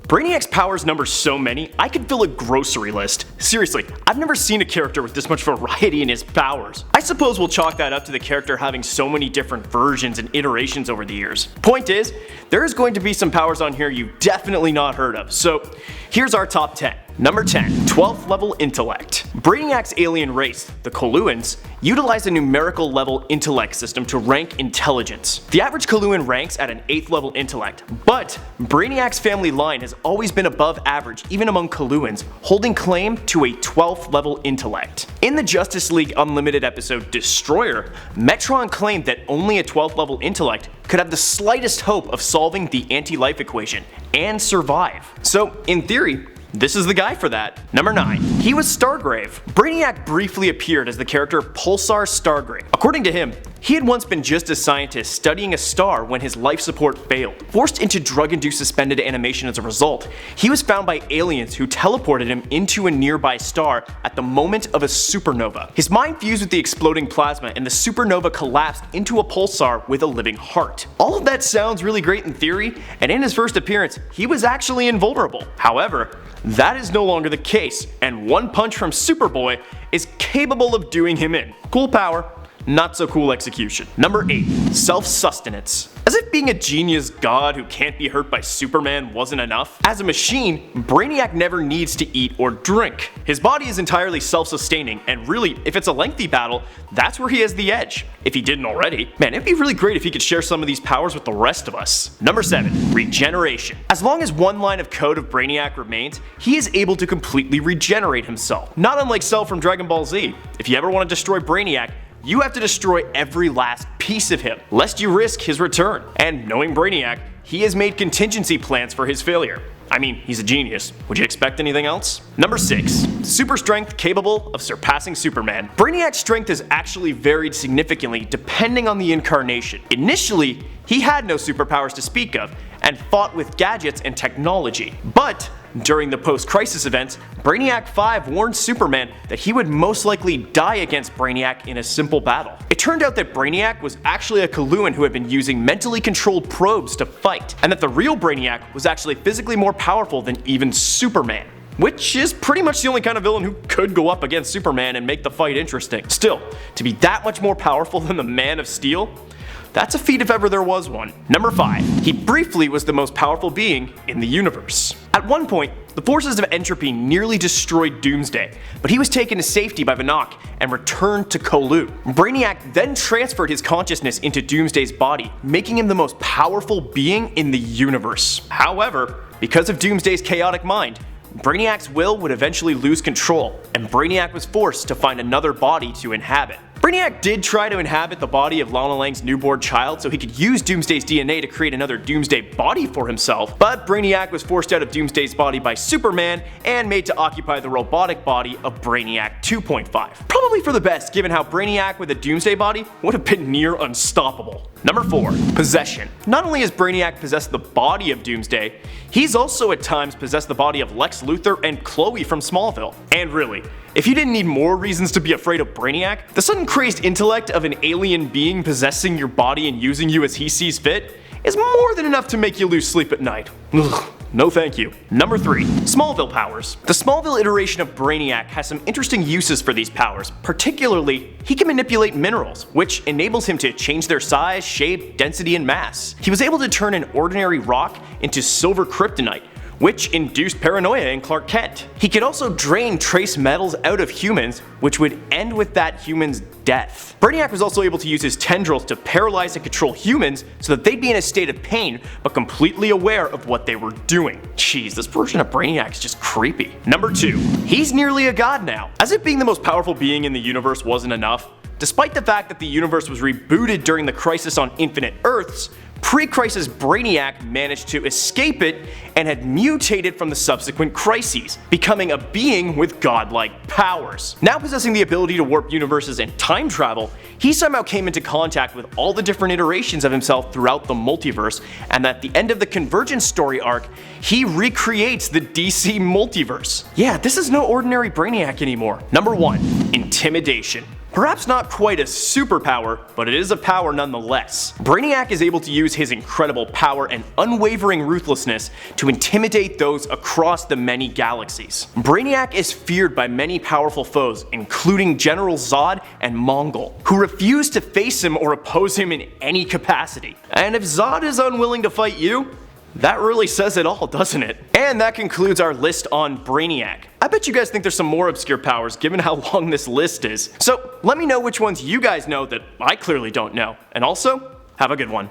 Brainiac's powers number so many, I could fill a grocery list. Seriously, I've never seen a character with this much variety in his powers. I suppose we'll chalk that up to the character having so many different versions and iterations over the years. Point is, there is going to be some powers on here you've definitely not heard of, so here's our top 10. Number 10. 12th level intellect. Brainiac's alien race, the Coluans, utilize a numerical level intellect system to rank intelligence. The average Coluan ranks at an 8th level intellect, but Brainiac's family line has always been above average even among Coluans, holding claim to a 12th level intellect. In the Justice League Unlimited episode Destroyer, Metron claimed that only a 12th level intellect could have the slightest hope of solving the anti-life equation and survive. So, in theory, this is the guy for that. Number 9. He was STARGRAVE. Brainiac briefly appeared as the character Pulsar STARGRAVE. According to him, he had once been just a scientist studying a star when his life support failed. Forced into drug-induced suspended animation as a result, he was found by aliens who teleported him into a nearby star at the moment of a supernova. His mind fused with the exploding plasma and the supernova collapsed into a pulsar with a living heart. All of that sounds really great in theory, and in his first appearance, he was actually invulnerable. However, that is no longer the case, and one punch from Superboy is capable of doing him in. Cool power, not so cool execution. Number 8. Self-sustenance. As if being a genius god who can't be hurt by Superman wasn't enough, as a machine, Brainiac never needs to eat or drink. His body is entirely self-sustaining, and really, if it's a lengthy battle, that's where he has the edge. If he didn't already. Man, it'd be really great if he could share some of these powers with the rest of us. Number 7. Regeneration. As long as one line of code of Brainiac remains, he is able to completely regenerate himself. Not unlike Cell from Dragon Ball Z. If you ever want to destroy Brainiac, you have to destroy every last piece of him, lest you risk his return. And knowing Brainiac, he has made contingency plans for his failure. I mean, he's a genius. Would you expect anything else? Number 6. Super strength capable of surpassing Superman. Brainiac's strength has actually varied significantly depending on the incarnation. Initially, he had no superpowers to speak of, and fought with gadgets and technology. But during the post-crisis events, Brainiac 5 warned Superman that he would most likely die against Brainiac in a simple battle. It turned out that Brainiac was actually a Coluan who had been using mentally controlled probes to fight, and that the real Brainiac was actually physically more powerful than even Superman. Which is pretty much the only kind of villain who could go up against Superman and make the fight interesting. Still, to be that much more powerful than the Man of Steel? That's a feat if ever there was one. Number 5. He briefly was the most powerful being in the universe. At one point, the forces of entropy nearly destroyed Doomsday, but he was taken to safety by Vanak and returned to Colu. Brainiac then transferred his consciousness into Doomsday's body, making him the most powerful being in the universe. However, because of Doomsday's chaotic mind, Brainiac's will would eventually lose control, and Brainiac was forced to find another body to inhabit. Brainiac did try to inhabit the body of Lana Lang's newborn child so he could use Doomsday's DNA to create another Doomsday body for himself, but Brainiac was forced out of Doomsday's body by Superman and made to occupy the robotic body of Brainiac 2.5. Probably for the best, given how Brainiac with a Doomsday body would have been near unstoppable. Number 4. Possession. Not only has Brainiac possessed the body of Doomsday, he's also at times possessed the body of Lex Luthor and Chloe from Smallville. And really, if you didn't need more reasons to be afraid of Brainiac, the sudden crazed intellect of an alien being possessing your body and using you as he sees fit is more than enough to make you lose sleep at night. Ugh. No thank you. Number 3. Smallville powers. The Smallville iteration of Brainiac has some interesting uses for these powers. Particularly, he can manipulate minerals, which enables him to change their size, shape, density, and mass. He was able to turn an ordinary rock into silver kryptonite, which induced paranoia in Clark Kent. He could also drain trace metals out of humans, which would end with that human's death. Brainiac was also able to use his tendrils to paralyze and control humans so that they'd be in a state of pain, but completely aware of what they were doing. Jeez, this version of Brainiac is just creepy. Number 2. He's nearly a god now. As if being the most powerful being in the universe wasn't enough, despite the fact that the universe was rebooted during the Crisis on Infinite Earths, pre-crisis Brainiac managed to escape it and had mutated from the subsequent crises, becoming a being with godlike powers. Now possessing the ability to warp universes and time travel, he somehow came into contact with all the different iterations of himself throughout the multiverse, and at the end of the Convergence story arc, he recreates the DC multiverse. Yeah, this is no ordinary Brainiac anymore. Number 1. Intimidation. Perhaps not quite a superpower, but it is a power nonetheless. Brainiac is able to use his incredible power and unwavering ruthlessness to intimidate those across the many galaxies. Brainiac is feared by many powerful foes, including General Zod and Mongol, who refuse to face him or oppose him in any capacity. And if Zod is unwilling to fight you, that really says it all, doesn't it? And that concludes our list on Brainiac. I bet you guys think there's some more obscure powers given how long this list is. So let me know which ones you guys know that I clearly don't know. And also, have a good one.